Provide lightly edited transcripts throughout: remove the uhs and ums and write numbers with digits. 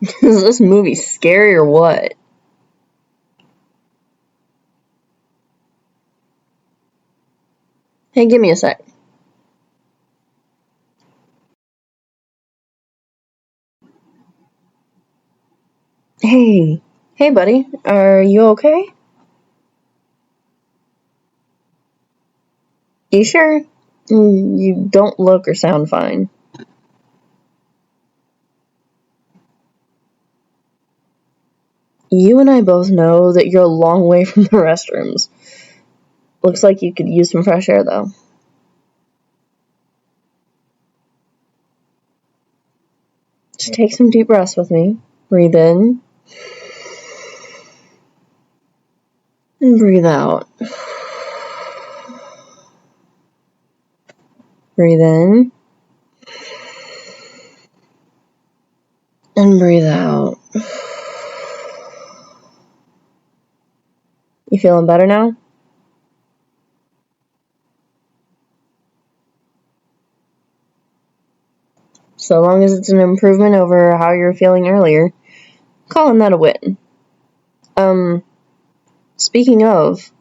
Is this movie scary or what? Hey, give me a sec. Hey. Hey, buddy. Are you okay? You sure? You don't look or sound fine. You and I both know that you're a long way from the restrooms. Looks like you could use some fresh air, though. Just take some deep breaths with me. Breathe in. And breathe out. Breathe in. And breathe out. You feeling better now? So long as it's an improvement over how you were feeling earlier, calling that a win. Speaking of,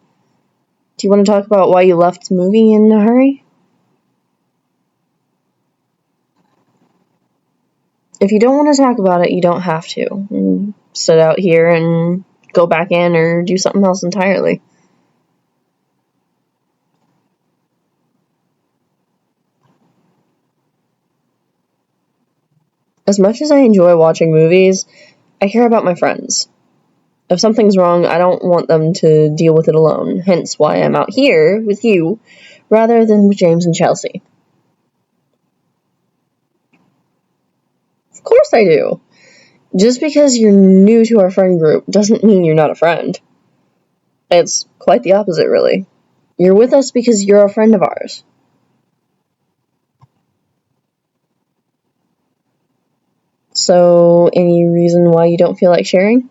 do you want to talk about why you left the movie in a hurry? If you don't want to talk about it, you don't have to. Sit out here and go back in or do something else entirely. As much as I enjoy watching movies, I care about my friends. If something's wrong, I don't want them to deal with it alone, hence why I'm out here with you rather than with James and Chelsea. Of course I do. Just because you're new to our friend group doesn't mean you're not a friend. It's quite the opposite, really. You're with us because you're a friend of ours. So, any reason why you don't feel like sharing?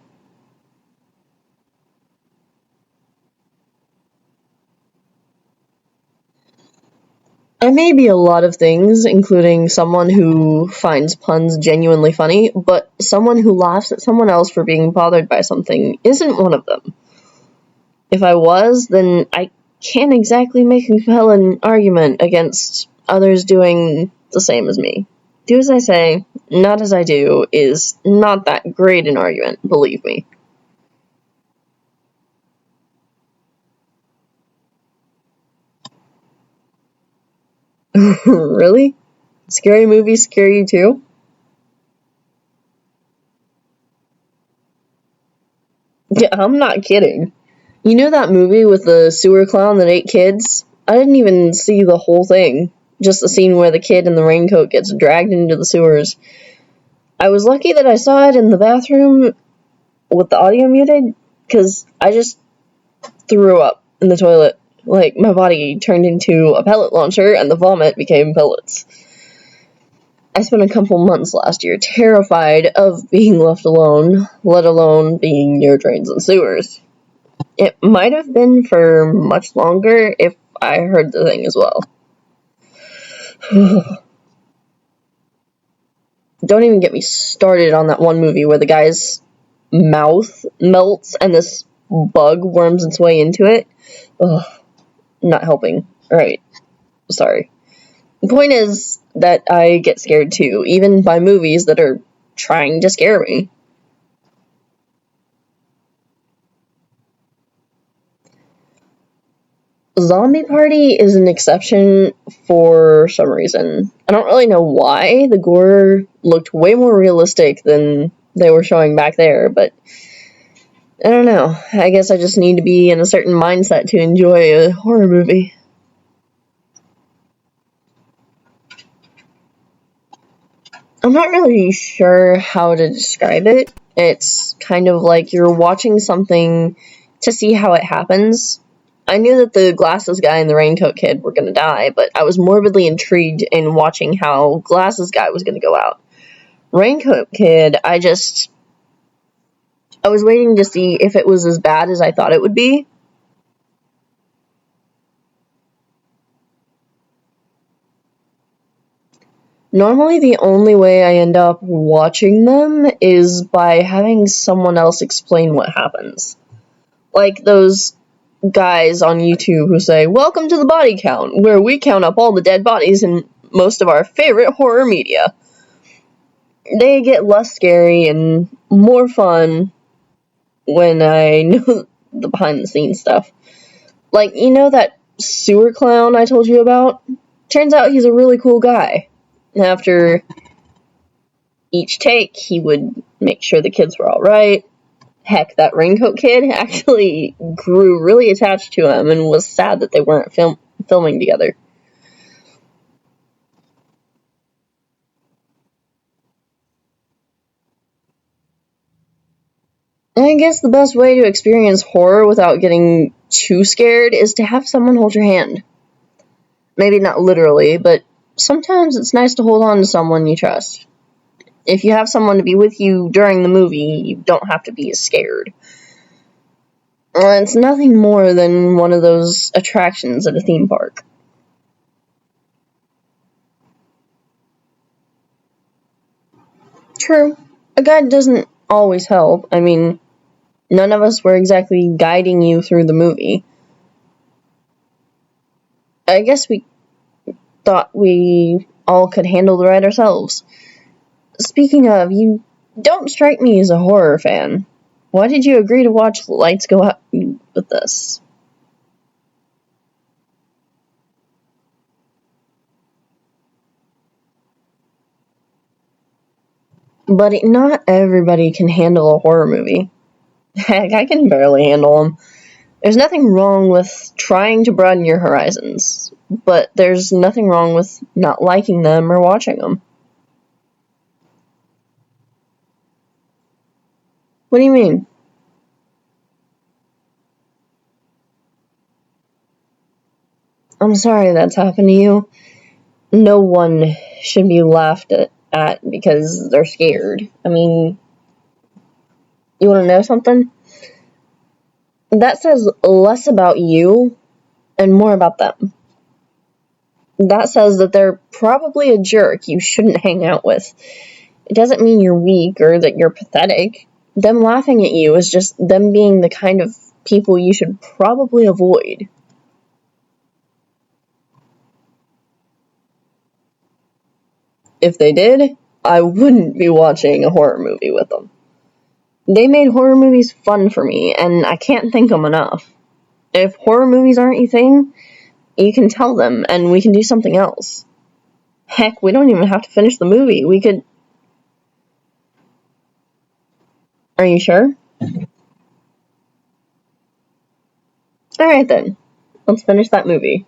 I may be a lot of things, including someone who finds puns genuinely funny, but someone who laughs at someone else for being bothered by something isn't one of them. If I was, then I can't exactly make a compelling argument against others doing the same as me. Do as I say, not as I do is not that great an argument, believe me. Really? Scary movies scare you too? Yeah, I'm not kidding. You know that movie with the sewer clown that ate kids? I didn't even see the whole thing. Just the scene where the kid in the raincoat gets dragged into the sewers. I was lucky that I saw it in the bathroom with the audio muted, because I just threw up in the toilet. Like, my body turned into a pellet launcher and the vomit became pellets. I spent a couple months last year terrified of being left alone, let alone being near drains and sewers. It might have been for much longer if I heard the thing as well. Don't even get me started on that one movie where the guy's mouth melts and this bug worms its way into it. Ugh, not helping. Alright, sorry. The point is that I get scared too, even by movies that are trying to scare me. Zombie Party is an exception for some reason. I don't really know why. The gore looked way more realistic than they were showing back there, but I don't know. I guess I just need to be in a certain mindset to enjoy a horror movie. I'm not really sure how to describe it. It's kind of like you're watching something to see how it happens. I knew that the glasses guy and the raincoat kid were going to die, but I was morbidly intrigued in watching how glasses guy was going to go out. Raincoat kid, I was waiting to see if it was as bad as I thought it would be. Normally, the only way I end up watching them is by having someone else explain what happens. Like those guys on YouTube who say, "Welcome to the Body Count, where we count up all the dead bodies in most of our favorite horror media." They get less scary and more fun when I know the behind the scenes stuff. Like, you know that sewer clown I told you about? Turns out he's a really cool guy. After each take, he would make sure the kids were alright. Heck, that raincoat kid actually grew really attached to him and was sad that they weren't filming together. I guess the best way to experience horror without getting too scared is to have someone hold your hand. Maybe not literally, but sometimes it's nice to hold on to someone you trust. If you have someone to be with you during the movie, you don't have to be as scared. It's nothing more than one of those attractions at a theme park. True, a guide doesn't always help. I mean, none of us were exactly guiding you through the movie. I guess we thought we all could handle the ride ourselves. Speaking of, you don't strike me as a horror fan. Why did you agree to watch the lights go out with this? But not everybody can handle a horror movie. Heck, I can barely handle them. There's nothing wrong with trying to broaden your horizons, but there's nothing wrong with not liking them or watching them. What do you mean? I'm sorry that's happened to you. No one should be laughed at because they're scared. I mean, you want to know something? That says less about you and more about them. That says that they're probably a jerk you shouldn't hang out with. It doesn't mean you're weak or that you're pathetic. Them laughing at you is just them being the kind of people you should probably avoid. If they did, I wouldn't be watching a horror movie with them. They made horror movies fun for me, and I can't thank them enough. If horror movies aren't your thing, you can tell them, and we can do something else. Heck, we don't even have to finish the movie. We could... Are you sure? Alright then. Let's finish that movie.